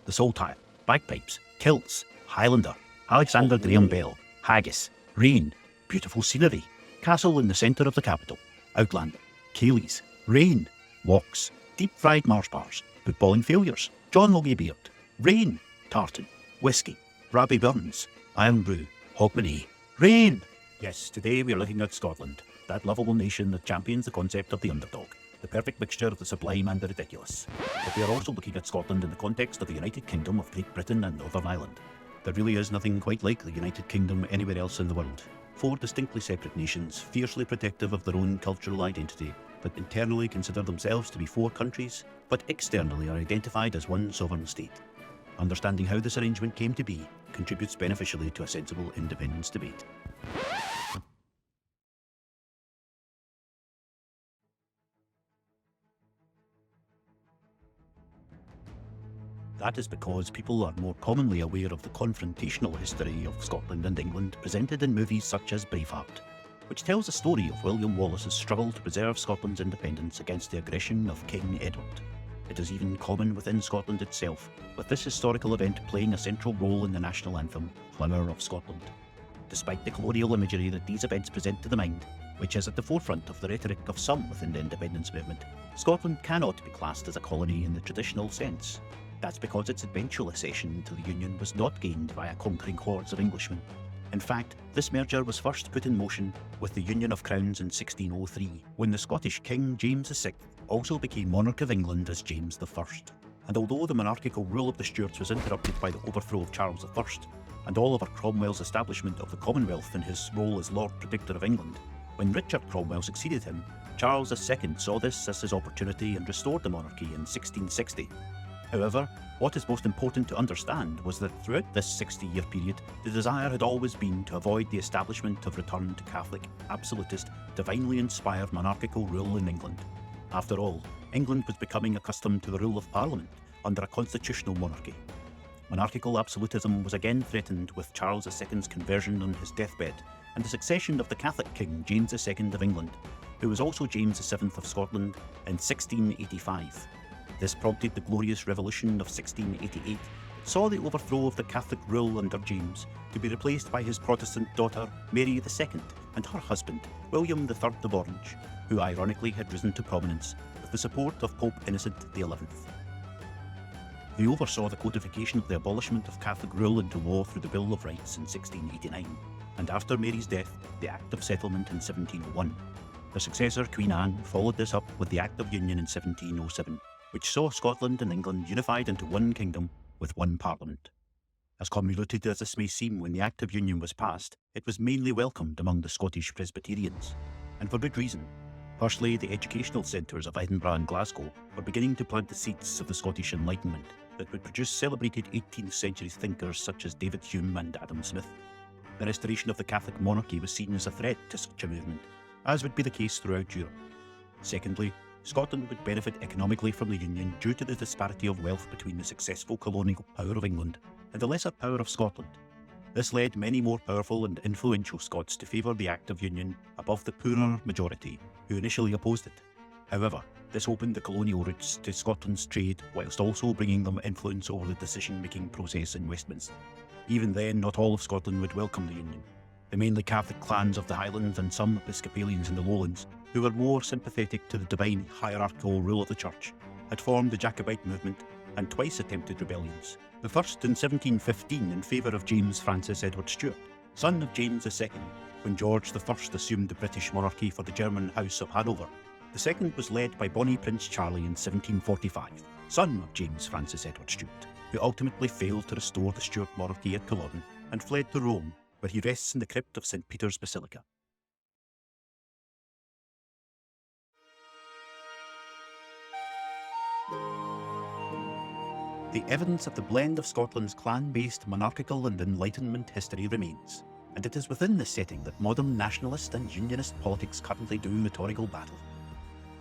the saltire, bagpipes, kilts, Highlander, Alexander Graham Bell, haggis, rain, beautiful scenery, castle in the centre of the capital, Outlander, Cayleys, rain, walks, deep-fried Mars bars, footballing failures, John Logie Beard, rain, tartan, whisky, Rabbie Burns, Iron Brew, Hogmanay, rain. Yes, today we are looking at Scotland, that lovable nation that champions the concept of the underdog, the perfect mixture of the sublime and the ridiculous. But we are also looking at Scotland in the context of the United Kingdom of Great Britain and Northern Ireland. There really is nothing quite like the United Kingdom anywhere else in the world. 4 distinctly separate nations, fiercely protective of their own cultural identity, that internally consider themselves to be 4 countries, but externally are identified as one sovereign state. Understanding how this arrangement came to be contributes beneficially to a sensible independence debate. That is because people are more commonly aware of the confrontational history of Scotland and England presented in movies such as Braveheart, which tells the story of William Wallace's struggle to preserve Scotland's independence against the aggression of King Edward. It is even common within Scotland itself, with this historical event playing a central role in the national anthem, Flower of Scotland. Despite the colonial imagery that these events present to the mind, which is at the forefront of the rhetoric of some within the independence movement, Scotland cannot be classed as a colony in the traditional sense. That's because its eventual accession to the Union was not gained via conquering hordes of Englishmen. In fact, this merger was first put in motion with the Union of Crowns in 1603, when the Scottish King James VI also became monarch of England as James I. And although the monarchical rule of the Stuarts was interrupted by the overthrow of Charles I, and Oliver Cromwell's establishment of the Commonwealth in his role as Lord Protector of England, when Richard Cromwell succeeded him, Charles II saw this as his opportunity and restored the monarchy in 1660. However, what is most important to understand was that throughout this 60-year period, the desire had always been to avoid the establishment of return to Catholic, absolutist, divinely inspired monarchical rule in England. After all, England was becoming accustomed to the rule of Parliament under a constitutional monarchy. Monarchical absolutism was again threatened with Charles II's conversion on his deathbed and the succession of the Catholic King James II of England, who was also James VII of Scotland in 1685. This prompted the Glorious Revolution of 1688 that saw the overthrow of the Catholic rule under James to be replaced by his Protestant daughter Mary II and her husband William III of Orange, who ironically had risen to prominence with the support of Pope Innocent XI. He oversaw the codification of the abolishment of Catholic rule into law through the Bill of Rights in 1689, and after Mary's death, the Act of Settlement in 1701. Her successor, Queen Anne, followed this up with the Act of Union in 1707, which saw Scotland and England unified into one kingdom with one parliament. As convoluted as this may seem when the Act of Union was passed, it was mainly welcomed among the Scottish Presbyterians, and for good reason. Firstly, the educational centres of Edinburgh and Glasgow were beginning to plant the seeds of the Scottish Enlightenment that would produce celebrated 18th century thinkers such as David Hume and Adam Smith. The restoration of the Catholic monarchy was seen as a threat to such a movement, as would be the case throughout Europe. Secondly, Scotland would benefit economically from the Union due to the disparity of wealth between the successful colonial power of England and the lesser power of Scotland. This led many more powerful and influential Scots to favour the Act of Union above the poorer majority, who initially opposed it. However, this opened the colonial routes to Scotland's trade whilst also bringing them influence over the decision-making process in Westminster. Even then, not all of Scotland would welcome the Union. The mainly Catholic clans of the Highlands and some Episcopalians in the Lowlands, who were more sympathetic to the divine hierarchical rule of the Church, had formed the Jacobite movement and twice attempted rebellions. The first in 1715 in favour of James Francis Edward Stuart, son of James II, when George I assumed the British monarchy for the German House of Hanover. The second was led by Bonnie Prince Charlie in 1745, son of James Francis Edward Stuart, who ultimately failed to restore the Stuart monarchy at Culloden and fled to Rome, where he rests in the crypt of St. Peter's Basilica. The evidence of the blend of Scotland's clan-based monarchical and Enlightenment history remains, and it is within this setting that modern nationalist and unionist politics currently do rhetorical battle.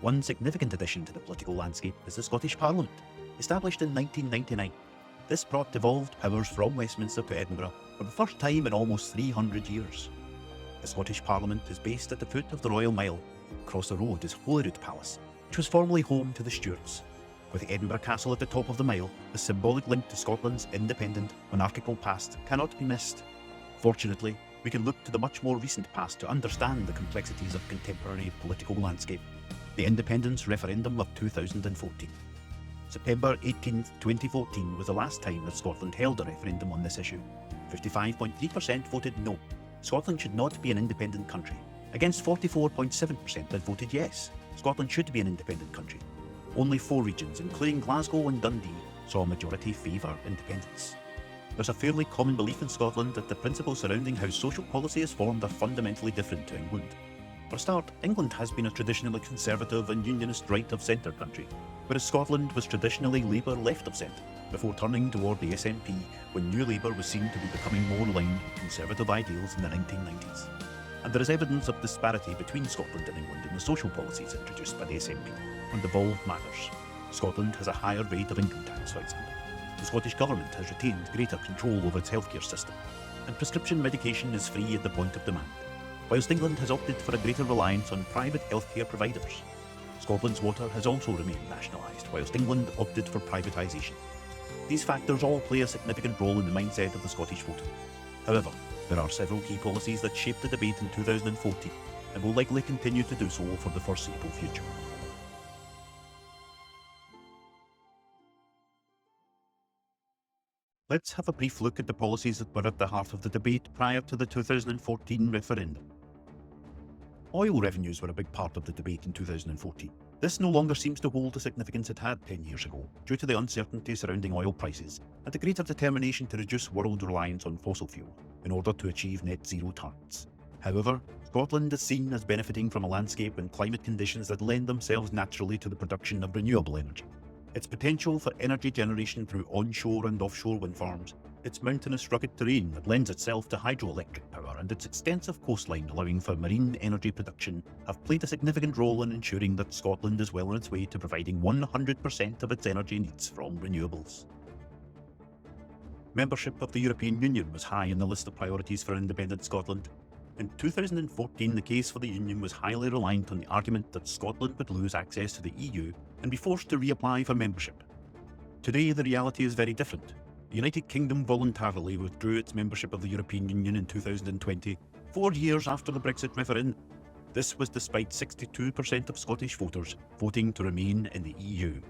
One significant addition to the political landscape is the Scottish Parliament, established in 1999. This brought devolved powers from Westminster to Edinburgh for the first time in almost 300 years. The Scottish Parliament is based at the foot of the Royal Mile. Across the road is Holyrood Palace, which was formerly home to the Stuarts. With Edinburgh Castle at the top of the mile, the symbolic link to Scotland's independent monarchical past cannot be missed. Fortunately, we can look to the much more recent past to understand the complexities of contemporary political landscape. The independence referendum of 2014. September 18, 2014 was the last time that Scotland held a referendum on this issue. 55.3% voted no. Scotland should not be an independent country, against 44.7% that voted yes. Scotland should be an independent country. Only 4 regions, including Glasgow and Dundee, saw a majority favour independence. There's a fairly common belief in Scotland that the principles surrounding how social policy is formed are fundamentally different to England. For a start, England has been a traditionally conservative and unionist right-of-centre country, whereas Scotland was traditionally Labour left-of-centre, before turning toward the SNP when New Labour was seen to be becoming more aligned with conservative ideals in the 1990s. And there is evidence of disparity between Scotland and England in the social policies introduced by the SNP on devolved matters. Scotland has a higher rate of income tax, for example. The Scottish Government has retained greater control over its healthcare system, and prescription medication is free at the point of demand, whilst England has opted for a greater reliance on private healthcare providers. Scotland's water has also remained nationalised, whilst England opted for privatisation. These factors all play a significant role in the mindset of the Scottish voter. However, there are several key policies that shaped the debate in 2014 and will likely continue to do so for the foreseeable future. Let's have a brief look at the policies that were at the heart of the debate prior to the 2014 referendum. Oil revenues were a big part of the debate in 2014. This no longer seems to hold the significance it had 10 years ago, due to the uncertainty surrounding oil prices and the greater determination to reduce world reliance on fossil fuel in order to achieve net zero targets. However, Scotland is seen as benefiting from a landscape and climate conditions that lend themselves naturally to the production of renewable energy. Its potential for energy generation through onshore and offshore wind farms, its mountainous rugged terrain that lends itself to hydroelectric power, and its extensive coastline allowing for marine energy production have played a significant role in ensuring that Scotland is well on its way to providing 100% of its energy needs from renewables. Membership of the European Union was high in the list of priorities for independent Scotland. In 2014, the case for the Union was highly reliant on the argument that Scotland would lose access to the EU and be forced to reapply for membership. Today, the reality is very different. The United Kingdom voluntarily withdrew its membership of the European Union in 2020, 4 years after the Brexit referendum. This was despite 62% of Scottish voters voting to remain in the EU.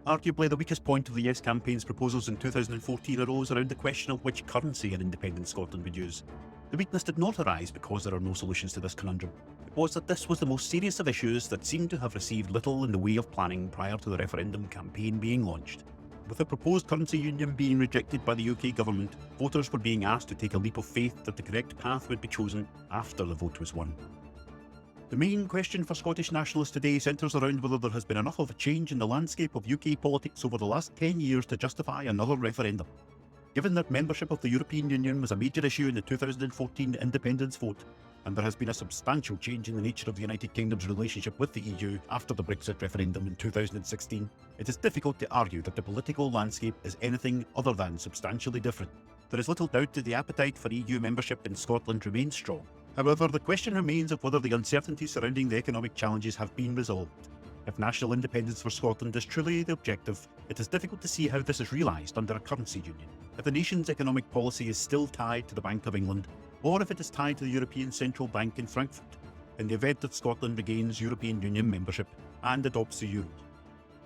Arguably, the weakest point of the Yes campaign's proposals in 2014 arose around the question of which currency an independent Scotland would use. The weakness did not arise because there are no solutions to this conundrum. It was that this was the most serious of issues that seemed to have received little in the way of planning prior to the referendum campaign being launched. With the proposed currency union being rejected by the UK government, voters were being asked to take a leap of faith that the correct path would be chosen after the vote was won. The main question for Scottish nationalists today centres around whether there has been enough of a change in the landscape of UK politics over the last 10 years to justify another referendum. Given that membership of the European Union was a major issue in the 2014 independence vote, and there has been a substantial change in the nature of the United Kingdom's relationship with the EU after the Brexit referendum in 2016, it is difficult to argue that the political landscape is anything other than substantially different. There is little doubt that the appetite for EU membership in Scotland remains strong. However, the question remains of whether the uncertainties surrounding the economic challenges have been resolved. If national independence for Scotland is truly the objective, it is difficult to see how this is realised under a currency union. If the nation's economic policy is still tied to the Bank of England, or if it is tied to the European Central Bank in Frankfurt, in the event that Scotland regains European Union membership and adopts the euro.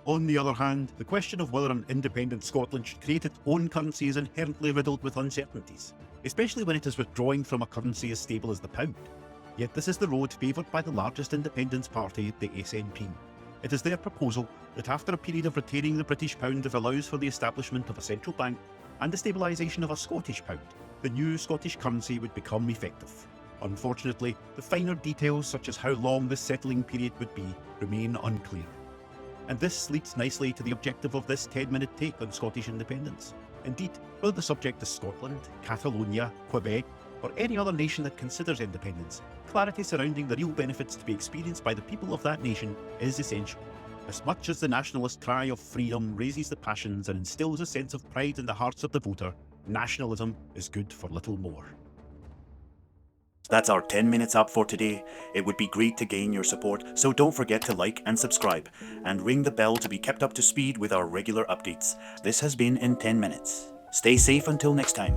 On the other hand, the question of whether an independent Scotland should create its own currency is inherently riddled with uncertainties, especially when it is withdrawing from a currency as stable as the pound. Yet this is the road favoured by the largest independence party, the SNP. It is their proposal that after a period of retaining the British pound that allows for the establishment of a central bank and the stabilisation of a Scottish pound, the new Scottish currency would become effective. Unfortunately, the finer details such as how long this settling period would be remain unclear. And this leads nicely to the objective of this 10-minute take on Scottish independence. Indeed, whether the subject is Scotland, Catalonia, Quebec, or any other nation that considers independence, clarity surrounding the real benefits to be experienced by the people of that nation is essential. As much as the nationalist cry of freedom raises the passions and instills a sense of pride in the hearts of the voter, nationalism is good for little more. That's our 10 minutes up for today. It would be great to gain your support, so don't forget to like and subscribe, and ring the bell to be kept up to speed with our regular updates. This has been In 10 Minutes. Stay safe until next time.